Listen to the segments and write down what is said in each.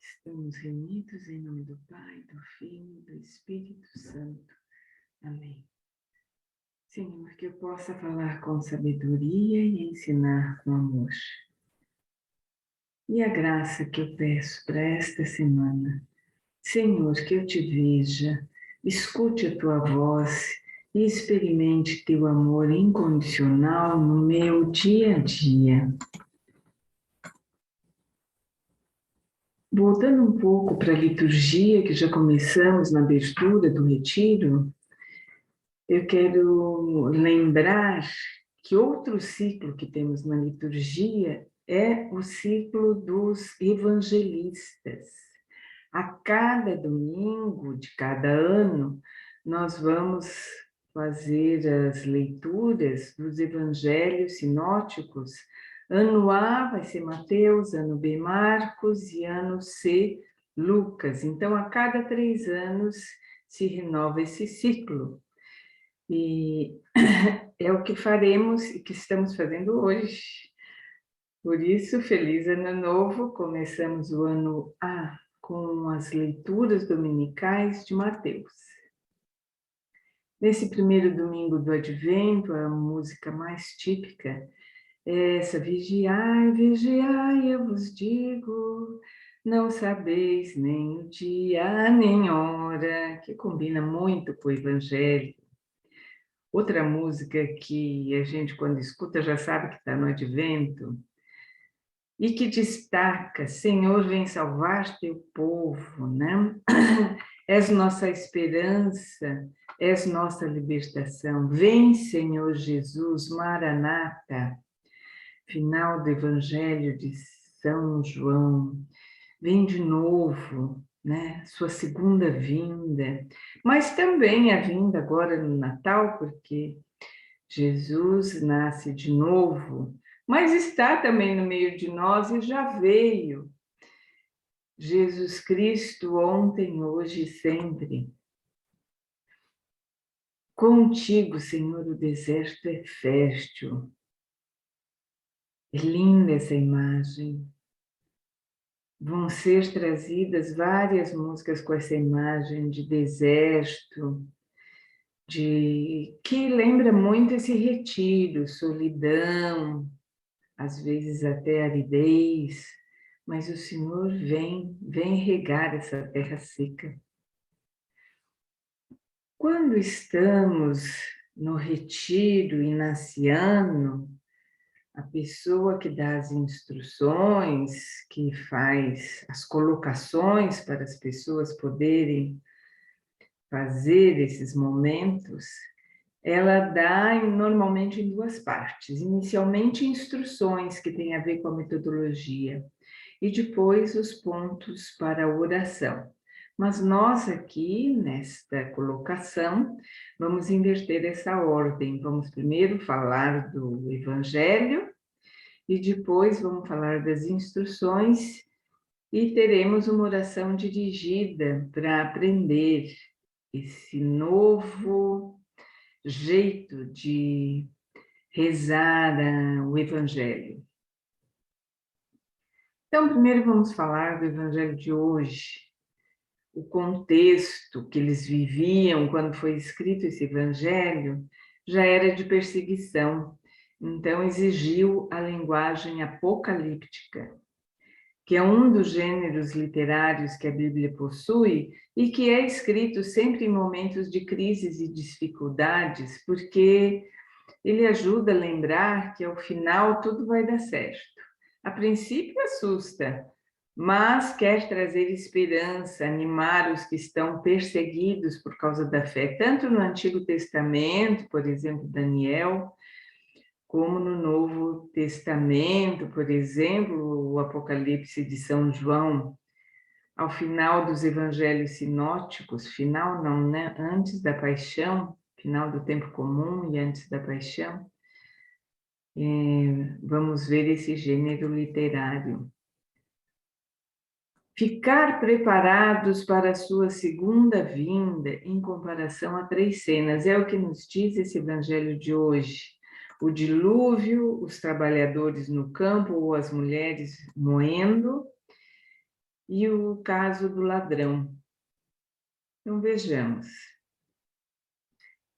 Estamos reunidos em nome do Pai, do Filho e do Espírito Santo. Amém. Senhor, que eu possa falar com sabedoria e ensinar com amor. E a graça que eu peço para esta semana, Senhor, que eu te veja, escute a tua voz e experimente teu amor incondicional no meu dia a dia. Voltando um pouco para a liturgia que já começamos na abertura do retiro, eu quero lembrar que outro ciclo que temos na liturgia é o ciclo dos evangelistas. A cada domingo de cada ano, nós vamos fazer as leituras dos evangelhos sinóticos. Ano A vai ser Mateus, ano B Marcos e ano C Lucas. Então, a cada 3 anos se renova esse ciclo. E é o que faremos e que estamos fazendo hoje. Por isso, feliz ano novo, começamos o ano A com as leituras dominicais de Mateus. Nesse primeiro domingo do Advento, a música mais típica é essa: vigiai, vigiai, eu vos digo, não sabeis nem o dia nem hora, que combina muito com o Evangelho. Outra música que a gente, quando escuta, já sabe que está no Advento, e que destaca: Senhor, vem salvar teu povo, né? És nossa esperança, és nossa libertação. Vem, Senhor Jesus, Maranata. Final do Evangelho de São João. Vem de novo, né? Sua segunda vinda. Mas também a vinda agora no Natal, porque Jesus nasce de novo, mas está também no meio de nós e já veio. Jesus Cristo, ontem, hoje e sempre. Contigo, Senhor, o deserto é fértil. É linda essa imagem. Vão ser trazidas várias músicas com essa imagem de deserto, que lembra muito esse retiro, solidão, às vezes até aridez, mas o Senhor vem regar essa terra seca. Quando estamos no retiro inaciano, a pessoa que dá as instruções, que faz as colocações para as pessoas poderem fazer esses momentos, ela dá normalmente em 2 partes. Inicialmente, instruções que têm a ver com a metodologia, e depois os pontos para a oração. Mas nós aqui, nesta colocação, vamos inverter essa ordem. Vamos primeiro falar do Evangelho e depois vamos falar das instruções e teremos uma oração dirigida para aprender esse novo jeito de rezar o Evangelho. Então, primeiro vamos falar do Evangelho de hoje, o contexto que eles viviam quando foi escrito esse Evangelho já era de perseguição, então exigiu a linguagem apocalíptica, que é um dos gêneros literários que a Bíblia possui e que é escrito sempre em momentos de crises e dificuldades, porque ele ajuda a lembrar que ao final tudo vai dar certo. A princípio assusta, mas quer trazer esperança, animar os que estão perseguidos por causa da fé, tanto no Antigo Testamento, por exemplo, Daniel, como no Novo Testamento, por exemplo, o Apocalipse de São João. Ao final dos evangelhos sinóticos, final não, né? Antes da paixão, final do tempo comum e antes da paixão, vamos ver esse gênero literário. Ficar preparados para a sua segunda vinda em comparação a 3 cenas, é o que nos diz esse evangelho de hoje. O dilúvio, os trabalhadores no campo ou as mulheres moendo, e o caso do ladrão. Então, vejamos.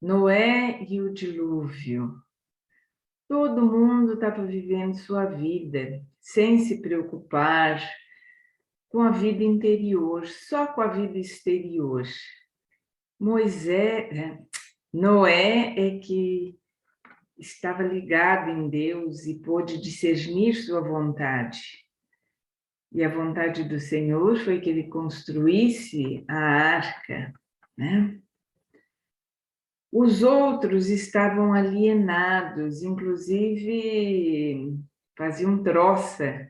Noé e o dilúvio. Todo mundo estava vivendo sua vida, sem se preocupar com a vida interior, só com a vida exterior. Noé é que estava ligado em Deus e pôde discernir sua vontade. E a vontade do Senhor foi que ele construísse a arca, né? Os outros estavam alienados, inclusive faziam troça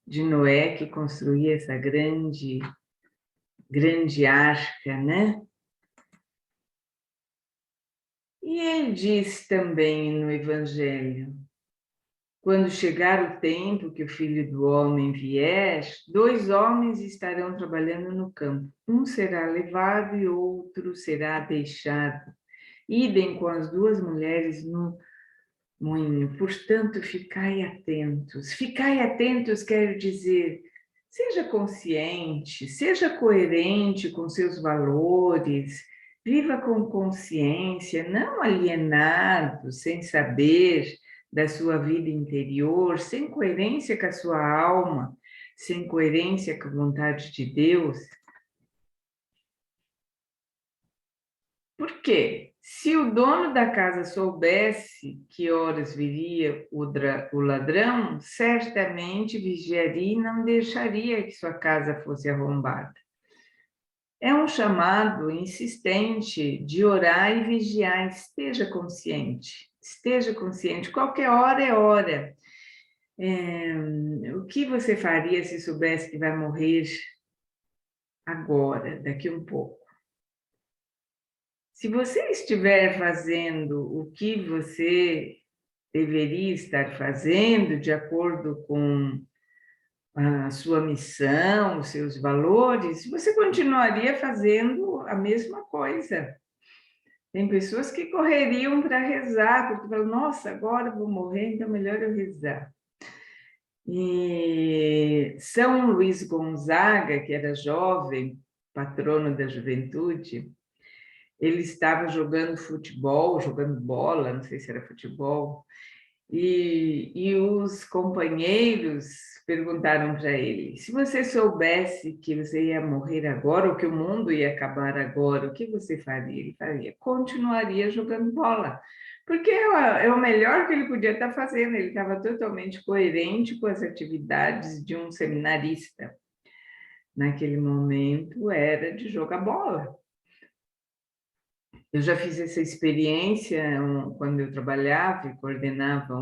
de Noé, que construía essa grande arca, né? E ele diz também no Evangelho: quando chegar o tempo que o Filho do Homem vier, 2 homens estarão trabalhando no campo. Um será levado e outro será deixado. Idem com as 2 mulheres no moinho. Portanto, ficai atentos. Ficai atentos quer dizer, seja consciente, seja coerente com seus valores, viva com consciência, não alienado, sem saber da sua vida interior, sem coerência com a sua alma, sem coerência com a vontade de Deus. Por quê? Se o dono da casa soubesse que horas viria o ladrão, certamente vigiaria e não deixaria que sua casa fosse arrombada. É um chamado insistente de orar e vigiar. Esteja consciente, qualquer hora é hora. O que você faria se soubesse que vai morrer agora, daqui um pouco? Se você estiver fazendo o que você deveria estar fazendo, de acordo com a sua missão, os seus valores, você continuaria fazendo a mesma coisa. Tem pessoas que correriam para rezar, porque falam, nossa, agora eu vou morrer, então melhor eu rezar. E São Luís Gonzaga, que era jovem, patrono da juventude, ele estava jogando futebol, jogando bola, não sei se era futebol, e os companheiros perguntaram para ele, se você soubesse que você ia morrer agora, ou que o mundo ia acabar agora, o que você faria? Ele faria, continuaria jogando bola, porque é o melhor que ele podia estar fazendo, ele estava totalmente coerente com as atividades de um seminarista. Naquele momento era de jogar bola. Eu já fiz essa experiência quando eu trabalhava e coordenava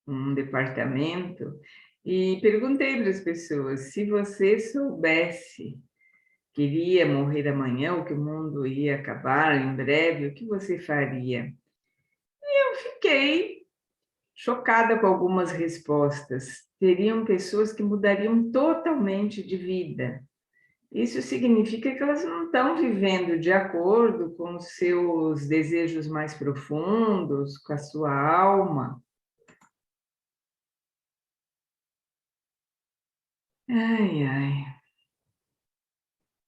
um departamento, e perguntei para as pessoas, se você soubesse que iria morrer amanhã, ou que o mundo ia acabar em breve, o que você faria? E eu fiquei chocada com algumas respostas. Teriam pessoas que mudariam totalmente de vida. Isso significa que elas não estão vivendo de acordo com os seus desejos mais profundos, com a sua alma. Ai, ai.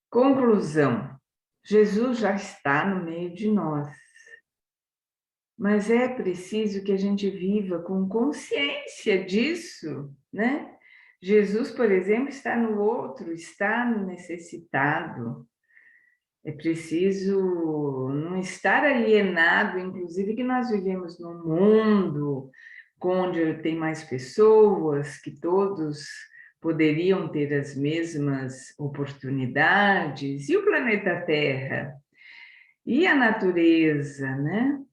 Conclusão. Jesus já está no meio de nós. Mas é preciso que a gente viva com consciência disso, né? Jesus, por exemplo, está no outro, está no necessitado. É preciso não estar alienado, inclusive que nós vivemos num mundo onde tem mais pessoas, que todos poderiam ter as mesmas oportunidades, e o planeta Terra, e a natureza, né?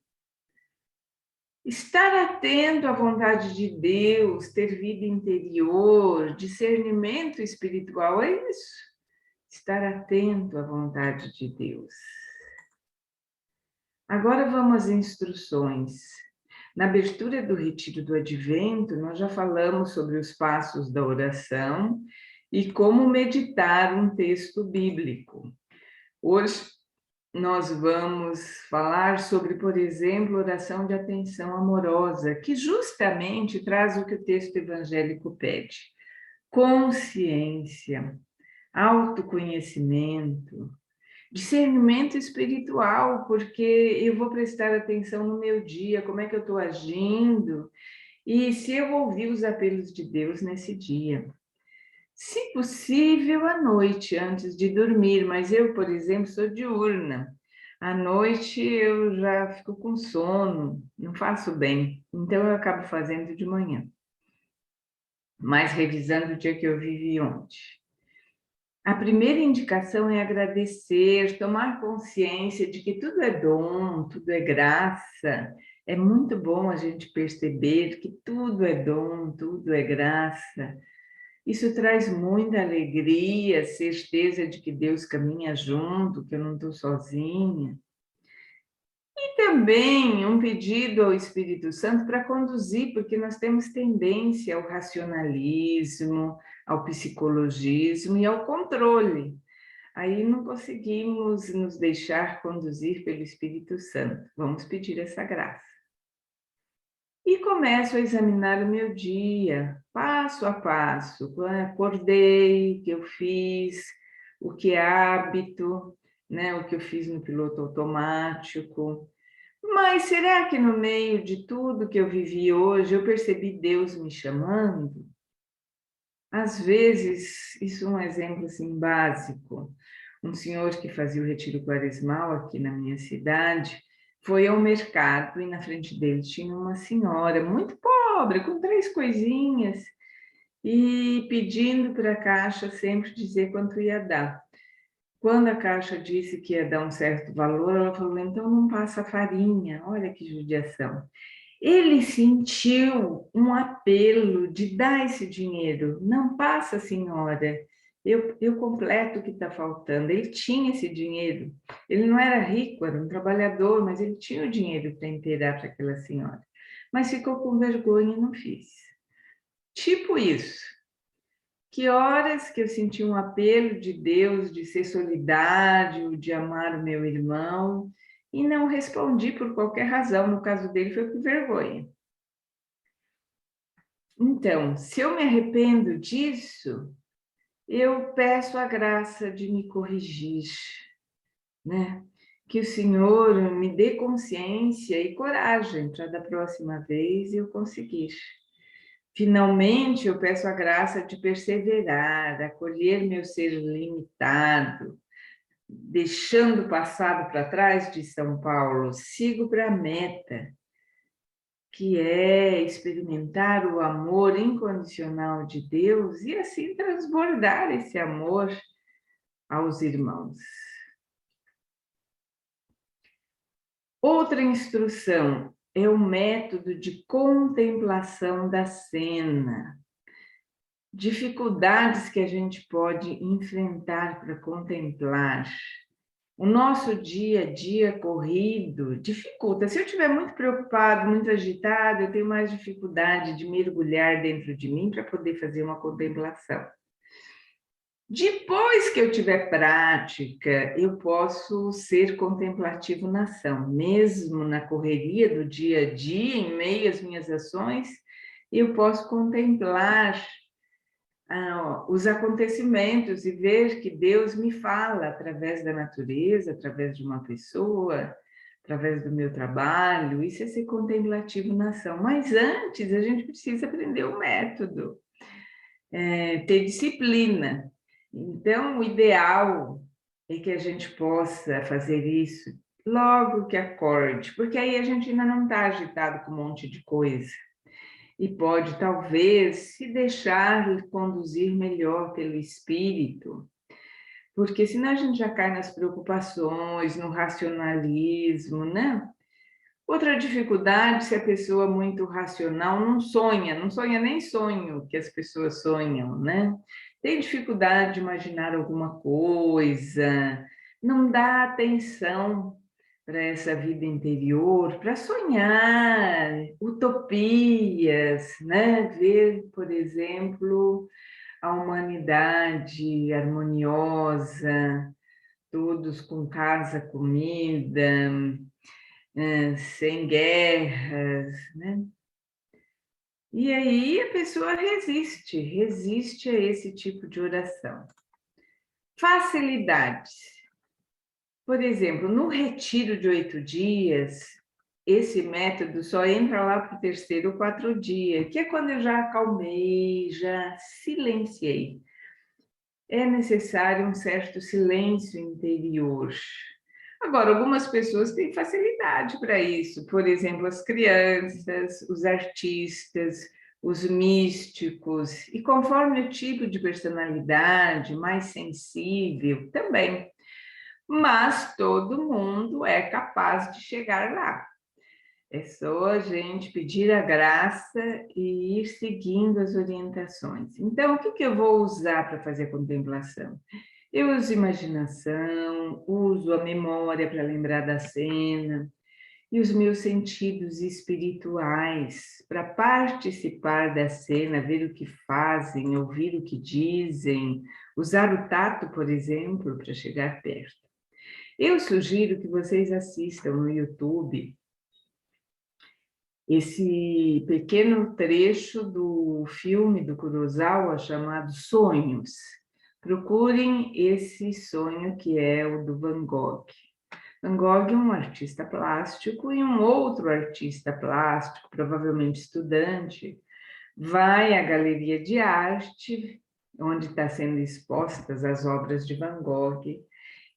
Estar atento à vontade de Deus, ter vida interior, discernimento espiritual, é isso. Estar atento à vontade de Deus. Agora vamos às instruções. Na abertura do Retiro do Advento, nós já falamos sobre os passos da oração e como meditar um texto bíblico. Hoje nós vamos falar sobre, por exemplo, oração de atenção amorosa, que justamente traz o que o texto evangélico pede. consciência, autoconhecimento, discernimento espiritual, porque eu vou prestar atenção no meu dia, como é que eu estou agindo, e se eu ouvir os apelos de Deus nesse dia. Se possível, à noite, antes de dormir, mas eu, por exemplo, sou diurna. À noite eu já fico com sono, não faço bem, então eu acabo fazendo de manhã, mas revisando o dia que eu vivi ontem. A primeira indicação é agradecer, tomar consciência de que tudo é dom, tudo é graça. É muito bom a gente perceber que tudo é dom, tudo é graça. Isso traz muita alegria, certeza de que Deus caminha junto, que eu não estou sozinha. E também um pedido ao Espírito Santo para conduzir, porque nós temos tendência ao racionalismo, ao psicologismo e ao controle. Aí não conseguimos nos deixar conduzir pelo Espírito Santo. Vamos pedir essa graça. E começo a examinar o meu dia, passo a passo. Quando acordei, o que eu fiz, o que é hábito, né? O que eu fiz no piloto automático. Mas será que no meio de tudo que eu vivi hoje, eu percebi Deus me chamando? Às vezes, isso é um exemplo assim básico. Um senhor que fazia o retiro quaresmal aqui na minha cidade foi ao mercado e na frente dele tinha uma senhora muito pobre, com 3 coisinhas, e pedindo para a caixa sempre dizer quanto ia dar. Quando a caixa disse que ia dar um certo valor, ela falou: então não passa farinha. Olha que judiação. Ele sentiu um apelo de dar esse dinheiro. Não passa, senhora, eu completo o que está faltando. Ele tinha esse dinheiro. Ele não era rico, era um trabalhador, mas ele tinha o dinheiro para inteirar para aquela senhora. Mas ficou com vergonha e não fiz. Tipo isso. Que horas que eu senti um apelo de Deus de ser solidário, de amar o meu irmão, e não respondi por qualquer razão. No caso dele, foi por vergonha. Então, se eu me arrependo disso, eu peço a graça de me corrigir, né? Que o Senhor me dê consciência e coragem para da próxima vez eu conseguir. Finalmente, eu peço a graça de perseverar, acolher meu ser limitado, deixando o passado para trás de São Paulo, sigo para a meta, que é experimentar o amor incondicional de Deus e assim transbordar esse amor aos irmãos. Outra instrução é o método de contemplação da cena. Dificuldades que a gente pode enfrentar para contemplar. O nosso dia a dia corrido dificulta. Se eu estiver muito preocupado, muito agitado, eu tenho mais dificuldade de mergulhar dentro de mim para poder fazer uma contemplação. Depois que eu tiver prática, eu posso ser contemplativo na ação, mesmo na correria do dia a dia, em meio às minhas ações, eu posso contemplar os acontecimentos e ver que Deus me fala através da natureza, através de uma pessoa, através do meu trabalho. Isso é ser contemplativo na ação. Mas antes, a gente precisa aprender o método, ter disciplina. Então, o ideal é que a gente possa fazer isso logo que acorde, porque aí a gente ainda não está agitado com um monte de coisa. E pode, talvez, se deixar conduzir melhor pelo espírito, porque senão a gente já cai nas preocupações, no racionalismo, né? Outra dificuldade, se a pessoa é muito racional, não sonha nem sonho que as pessoas sonham, né? Tem dificuldade de imaginar alguma coisa, não dá atenção para essa vida interior, para sonhar utopias, né? Ver, por exemplo, a humanidade harmoniosa, todos com casa, comida, sem guerras, né? E aí a pessoa resiste a esse tipo de oração. Facilidades. Por exemplo, no retiro de 8 dias, esse método só entra lá para o terceiro ou 4 dia, que é quando eu já acalmei, já silenciei. É necessário um certo silêncio interior. Agora, algumas pessoas têm facilidade para isso, por exemplo, as crianças, os artistas, os místicos, e conforme o tipo de personalidade, mais sensível também. Mas todo mundo é capaz de chegar lá. É só a gente pedir a graça e ir seguindo as orientações. Então, o que eu vou usar para fazer a contemplação? Eu uso imaginação, uso a memória para lembrar da cena, e os meus sentidos espirituais para participar da cena, ver o que fazem, ouvir o que dizem, usar o tato, por exemplo, para chegar perto. Eu sugiro que vocês assistam no YouTube esse pequeno trecho do filme do Kurosawa chamado Sonhos. Procurem esse sonho que é o do Van Gogh. Van Gogh é um artista plástico e um outro artista plástico, provavelmente estudante, vai à galeria de arte, onde está sendo expostas as obras de Van Gogh,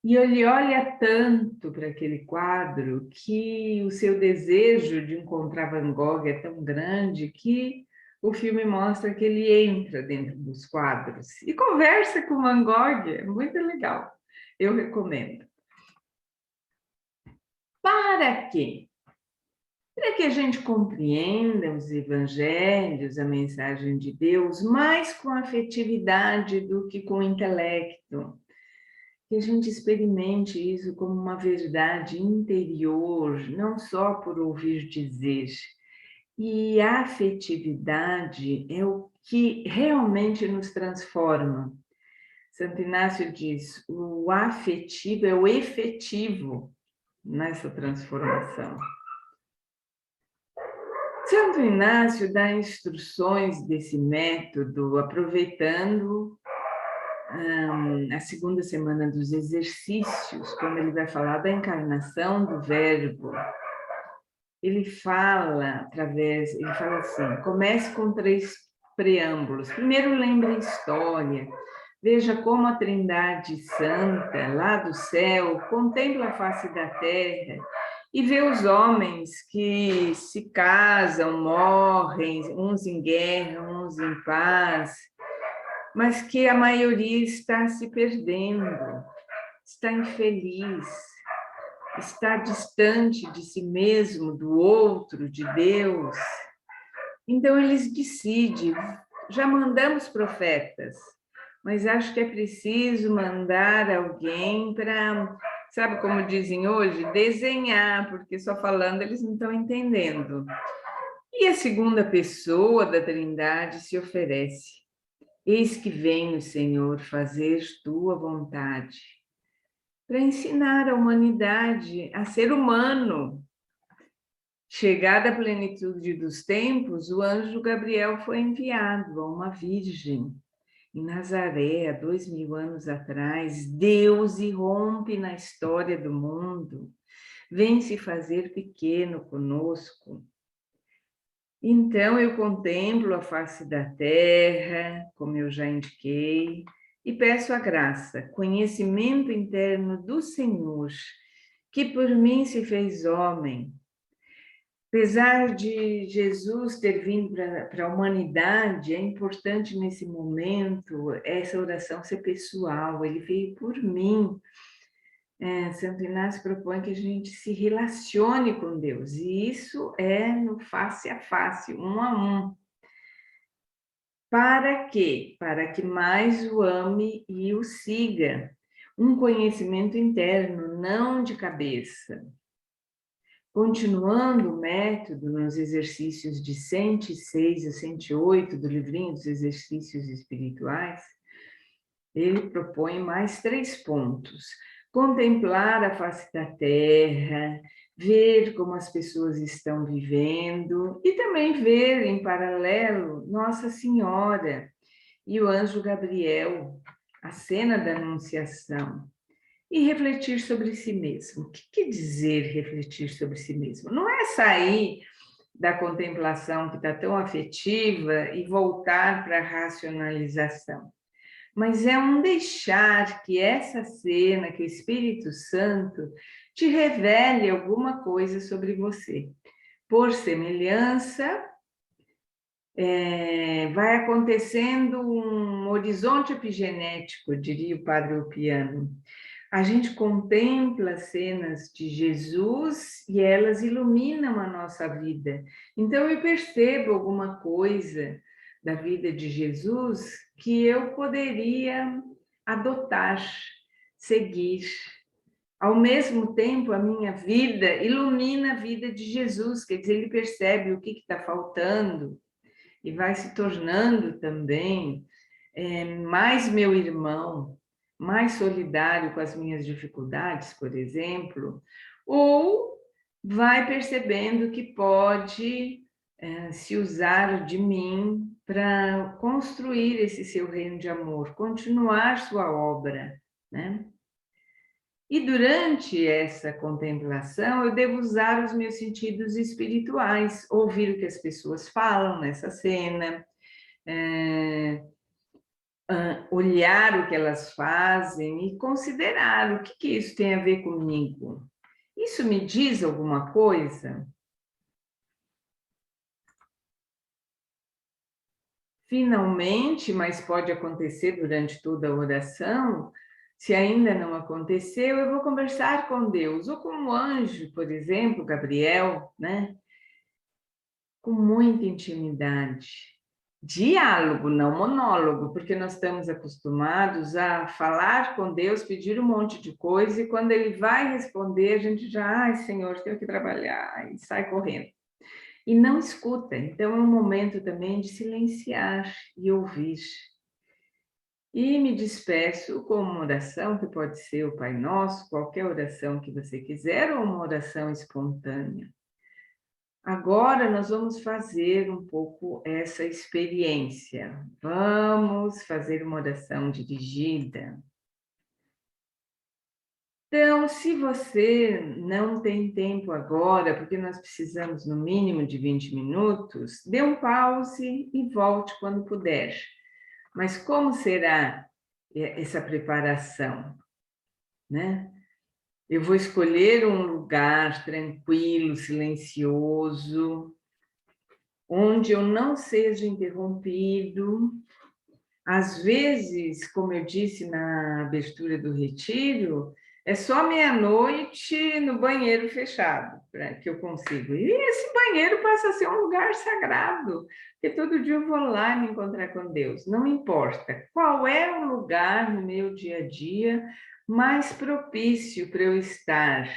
e ele olha tanto para aquele quadro que o seu desejo de encontrar Van Gogh é tão grande que o filme mostra que ele entra dentro dos quadros e conversa com Van Gogh. É muito legal. Eu recomendo. Para quê? Para que a gente compreenda os evangelhos, a mensagem de Deus, mais com afetividade do que com intelecto. Que a gente experimente isso como uma verdade interior, não só por ouvir dizer. E a afetividade é o que realmente nos transforma. Santo Inácio diz: o afetivo é o efetivo nessa transformação. Santo Inácio dá instruções desse método, aproveitando a segunda semana dos exercícios, quando ele vai falar da encarnação do Verbo. Ele fala assim: comece com 3 preâmbulos. Primeiro, lembre a história. Veja como a Trindade Santa, lá do céu, contempla a face da terra e vê os homens que se casam, morrem, uns em guerra, uns em paz, mas que a maioria está se perdendo, está infeliz, está distante de si mesmo, do outro, de Deus. Então eles decidem, já mandamos profetas, mas acho que é preciso mandar alguém para, sabe como dizem hoje, desenhar, porque só falando eles não estão entendendo. E a segunda pessoa da Trindade se oferece: eis que venho, Senhor, fazer tua vontade, para ensinar a humanidade a ser humano. Chegada a plenitude dos tempos, o anjo Gabriel foi enviado a uma virgem em Nazaré, há 2000 anos atrás. Deus irrompe na história do mundo, vem se fazer pequeno conosco. Então eu contemplo a face da terra, como eu já indiquei, e peço a graça, conhecimento interno do Senhor, que por mim se fez homem. Apesar de Jesus ter vindo para a humanidade, é importante nesse momento essa oração ser pessoal. Ele veio por mim. Santo Inácio propõe que a gente se relacione com Deus, e isso é no face a face, um a um. Para quê? Para que mais o ame e o siga. Um conhecimento interno, não de cabeça. Continuando o método nos exercícios de 106 a 108 do livrinho dos exercícios espirituais, ele propõe mais 3 pontos. Contemplar a face da terra, ver como as pessoas estão vivendo e também ver em paralelo Nossa Senhora e o anjo Gabriel, a cena da Anunciação, e refletir sobre si mesmo. O que quer dizer refletir sobre si mesmo? Não é sair da contemplação que está tão afetiva e voltar para a racionalização, mas é um deixar que essa cena, que o Espírito Santo te revele alguma coisa sobre você. Por semelhança, vai acontecendo um horizonte epigenético, diria o Padre Opiano. A gente contempla cenas de Jesus e elas iluminam a nossa vida. Então eu percebo alguma coisa da vida de Jesus que eu poderia adotar, seguir. Ao mesmo tempo, a minha vida ilumina a vida de Jesus, quer dizer, ele percebe o que está faltando e vai se tornando também mais meu irmão, mais solidário com as minhas dificuldades, por exemplo, ou vai percebendo que pode se usar de mim para construir esse seu reino de amor, continuar sua obra, né? E durante essa contemplação, eu devo usar os meus sentidos espirituais, ouvir o que as pessoas falam nessa cena, olhar o que elas fazem e considerar o que isso tem a ver comigo. Isso me diz alguma coisa? Finalmente, mas pode acontecer durante toda a oração, se ainda não aconteceu, eu vou conversar com Deus, ou com o anjo, por exemplo, Gabriel, né? Com muita intimidade. Diálogo, não monólogo, porque nós estamos acostumados a falar com Deus, pedir um monte de coisa, e quando Ele vai responder, a gente já, ai, Senhor, tenho que trabalhar, e sai correndo. E não escuta. Então, é um momento também de silenciar e ouvir. E me despeço com uma oração, que pode ser o Pai Nosso, qualquer oração que você quiser, ou uma oração espontânea. Agora nós vamos fazer um pouco essa experiência. Vamos fazer uma oração dirigida. Então, se você não tem tempo agora, porque nós precisamos no mínimo de 20 minutos, dê um pause e volte quando puder. Mas como será essa preparação, né? Eu vou escolher um lugar tranquilo, silencioso, onde eu não seja interrompido. Às vezes, como eu disse na abertura do retiro, é só meia-noite no banheiro fechado para que eu consigo. E esse banheiro passa a ser um lugar sagrado, porque todo dia eu vou lá me encontrar com Deus. Não importa qual é o lugar no meu dia a dia mais propício para eu estar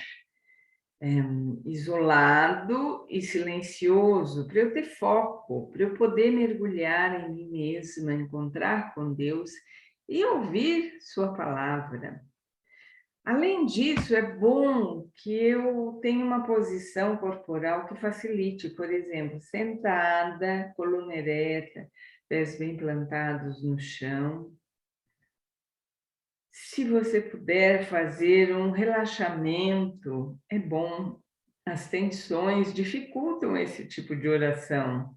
isolado e silencioso, para eu ter foco, para eu poder mergulhar em mim mesma, encontrar com Deus e ouvir sua palavra. Além disso, é bom que eu tenha uma posição corporal que facilite, por exemplo, sentada, coluna ereta, pés bem plantados no chão. Se você puder fazer um relaxamento, é bom. As tensões dificultam esse tipo de oração.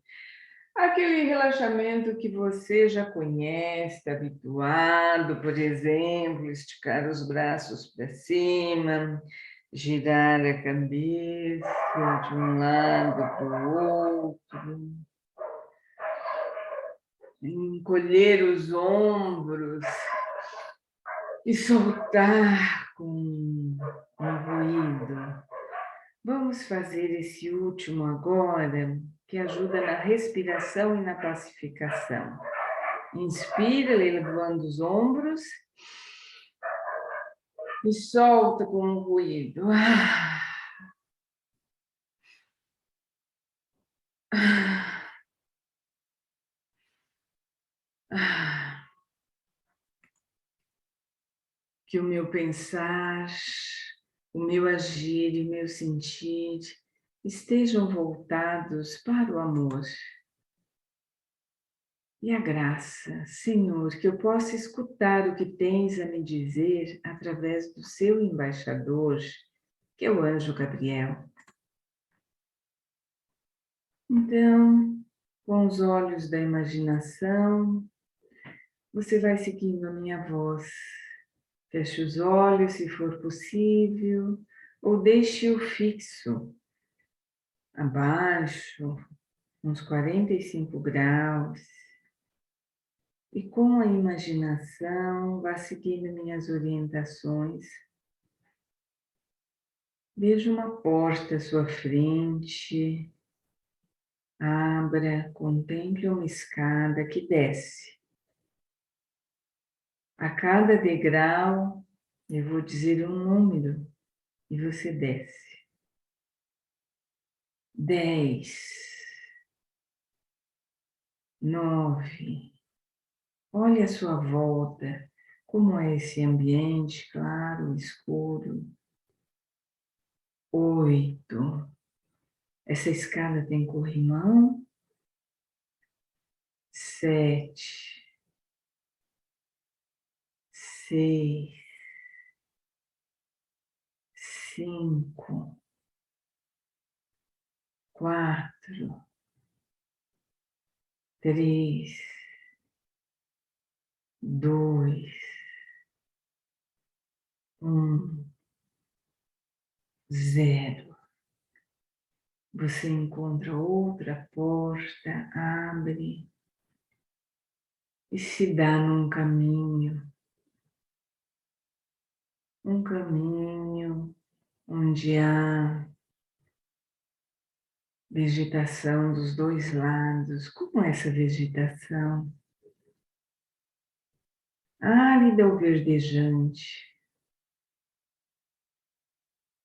Aquele relaxamento que você já conhece, está habituado, por exemplo, esticar os braços para cima, girar a cabeça de um lado para o outro, encolher os ombros e soltar com um ruído. Vamos fazer esse último agora, que ajuda na respiração e na pacificação. Inspira, elevando os ombros e solta com um ruído. Que o meu pensar o meu agir e o meu sentir estejam voltados para o amor. E a graça, Senhor, que eu possa escutar o que tens a me dizer através do seu embaixador, que é o anjo Gabriel. Então, com os olhos da imaginação, você vai seguindo a minha voz. Feche os olhos, se for possível, ou deixe-o fixo, abaixo, uns 45 graus. E com a imaginação, vá seguindo minhas orientações. Veja uma porta à sua frente. Abra, contemple uma escada que desce. A cada degrau, eu vou dizer um número e você desce. 10, 9. Olhe à sua volta, como é esse ambiente, claro, escuro. 8. Essa escada tem corrimão. 7, 6, 5, 4, 3, 2, 1, 0. Você encontra outra porta, abre e se dá num caminho. Um caminho onde há vegetação dos dois lados. Como é essa vegetação? Árida ou verdejante?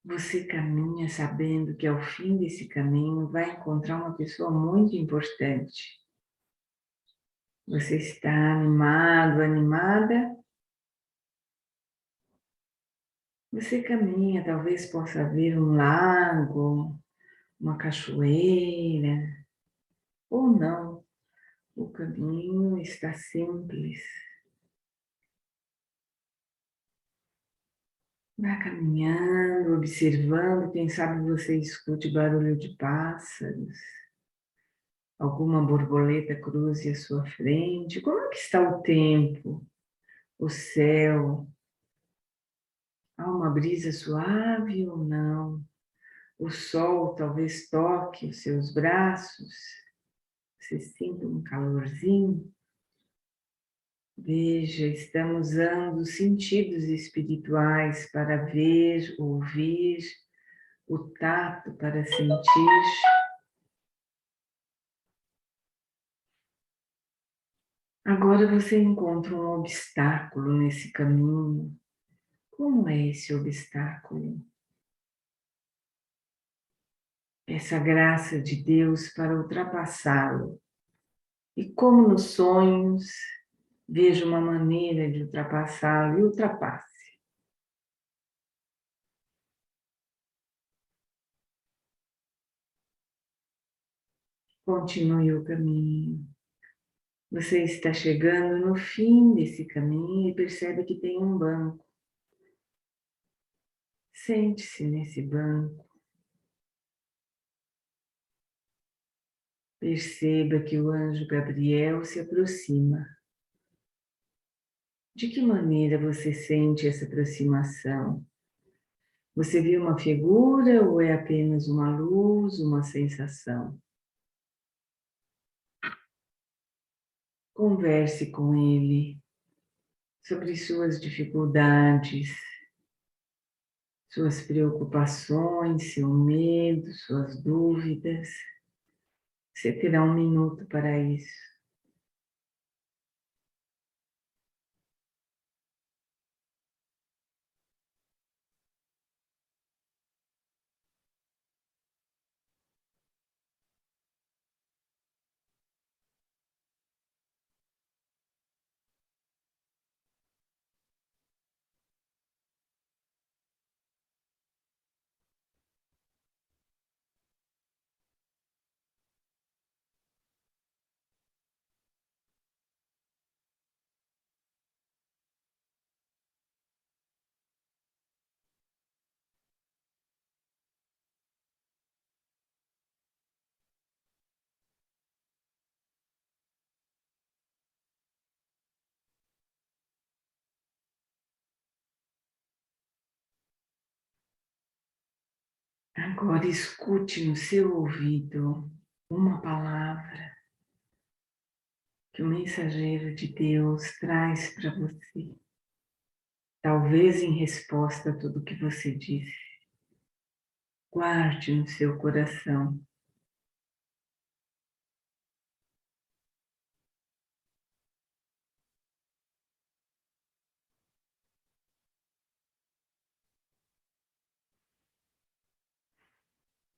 Você caminha sabendo que ao fim desse caminho vai encontrar uma pessoa muito importante. Você está animado, animada? Você caminha, talvez possa ver um lago, uma cachoeira, ou não. O caminho está simples. Vá caminhando, observando, quem sabe você escute barulho de pássaros, alguma borboleta cruze à sua frente. Como é que está o tempo, o céu? Há uma brisa suave ou não? O sol talvez toque os seus braços, você sinta um calorzinho. Veja, estamos usando os sentidos espirituais para ver, ouvir, o tato para sentir. Agora você encontra um obstáculo nesse caminho. Como é esse obstáculo? Essa graça de Deus para ultrapassá-lo. E como nos sonhos, veja uma maneira de ultrapassá-lo e ultrapasse. Continue o caminho. Você está chegando no fim desse caminho e percebe que tem um banco. Sente-se nesse banco. Perceba que o anjo Gabriel se aproxima. De que maneira você sente essa aproximação? Você viu uma figura ou é apenas uma luz, uma sensação? Converse com ele sobre suas dificuldades, suas preocupações, seu medo, suas dúvidas. Você terá um minuto para isso. Agora escute no seu ouvido uma palavra que o mensageiro de Deus traz para você. Talvez em resposta a tudo que você disse. Guarde no seu coração.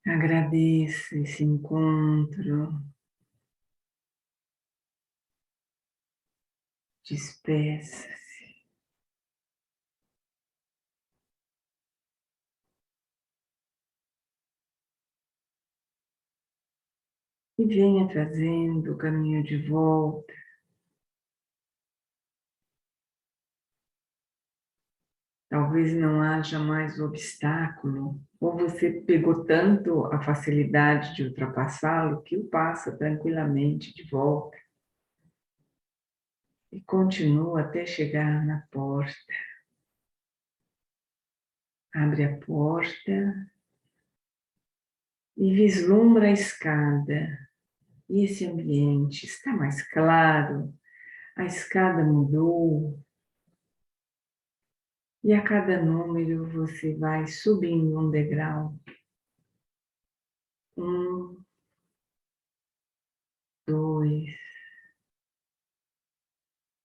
Agradeça esse encontro. Despeça-se. E venha trazendo o caminho de volta. Talvez não haja mais obstáculo, ou você pegou tanto a facilidade de ultrapassá-lo que o passa tranquilamente de volta. E continua até chegar na porta. Abre a porta e vislumbra a escada. E esse ambiente está mais claro, a escada mudou. E a cada número você vai subindo um degrau. 1, 2,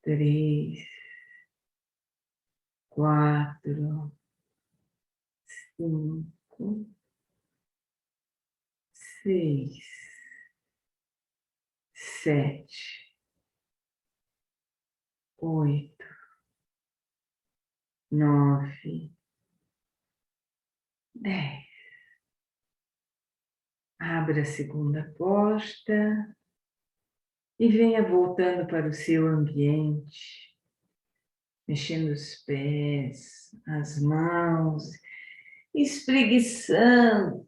3, 4, 5, 6, 7, 8, 9, 10. Abra a segunda porta e venha voltando para o seu ambiente, mexendo os pés, as mãos, espreguiçando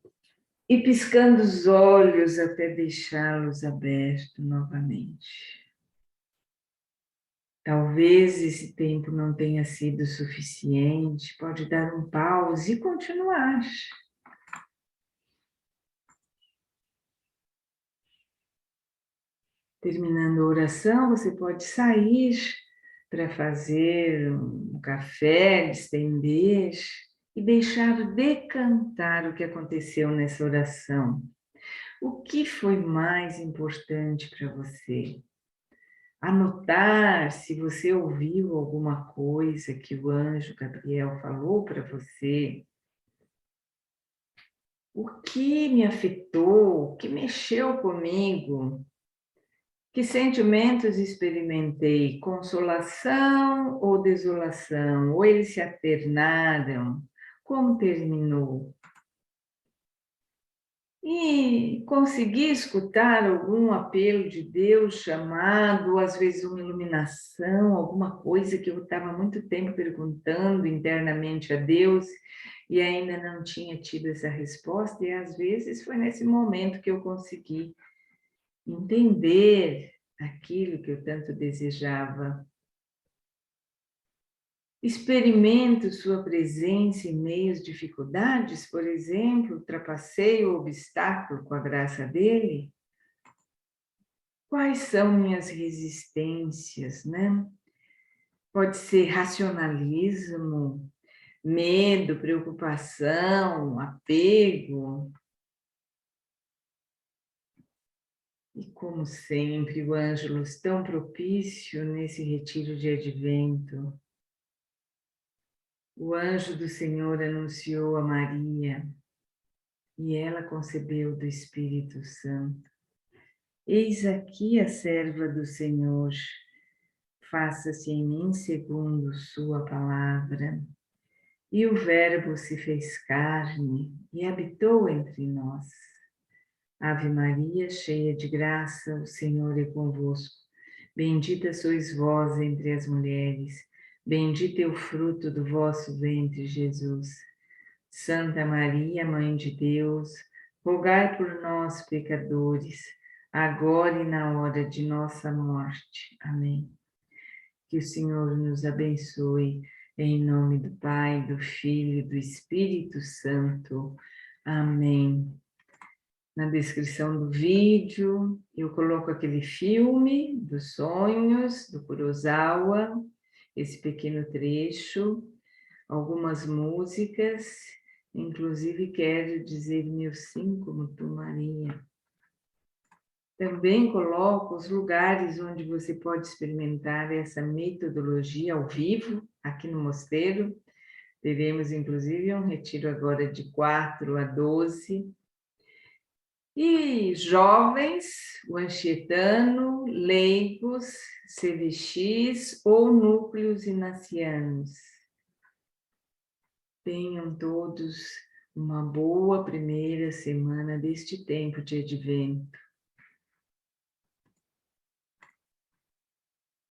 e piscando os olhos até deixá-los abertos novamente. Talvez esse tempo não tenha sido suficiente, pode dar um pause e continuar. Terminando a oração, você pode sair para fazer um café, estender e deixar decantar o que aconteceu nessa oração. O que foi mais importante para você? Anotar se você ouviu alguma coisa que o anjo Gabriel falou para você. O que me afetou, o que mexeu comigo? Que sentimentos experimentei? Consolação ou desolação? Ou eles se alternaram? Como terminou? E consegui escutar algum apelo de Deus, chamado, ou às vezes uma iluminação, alguma coisa que eu estava há muito tempo perguntando internamente a Deus e ainda não tinha tido essa resposta, e às vezes foi nesse momento que eu consegui entender aquilo que eu tanto desejava. Experimento sua presença em meio às dificuldades, por exemplo, ultrapassei o obstáculo com a graça dele. Quais são minhas resistências, né? Pode ser racionalismo, medo, preocupação, apego. E como sempre, o Ângelus tão propício nesse retiro de advento. O anjo do Senhor anunciou a Maria e ela concebeu do Espírito Santo. Eis aqui a serva do Senhor, faça-se em mim segundo sua palavra. E o Verbo se fez carne e habitou entre nós. Ave Maria, cheia de graça, o Senhor é convosco. Bendita sois vós entre as mulheres, bendito é o fruto do vosso ventre, Jesus. Santa Maria, Mãe de Deus, rogai por nós, pecadores, agora e na hora de nossa morte. Amém. Que o Senhor nos abençoe, em nome do Pai, do Filho e do Espírito Santo. Amém. Na descrição do vídeo, eu coloco aquele filme dos sonhos, do Kurosawa, esse pequeno trecho, algumas músicas, inclusive quero dizer meu sim como tu, Maria. Também coloco os lugares onde você pode experimentar essa metodologia ao vivo, aqui no mosteiro. Teremos, inclusive, um retiro agora de 4 a 12. E jovens, o Anchietano, leigos, CVX ou núcleos inacianos. Tenham todos uma boa primeira semana deste tempo de advento.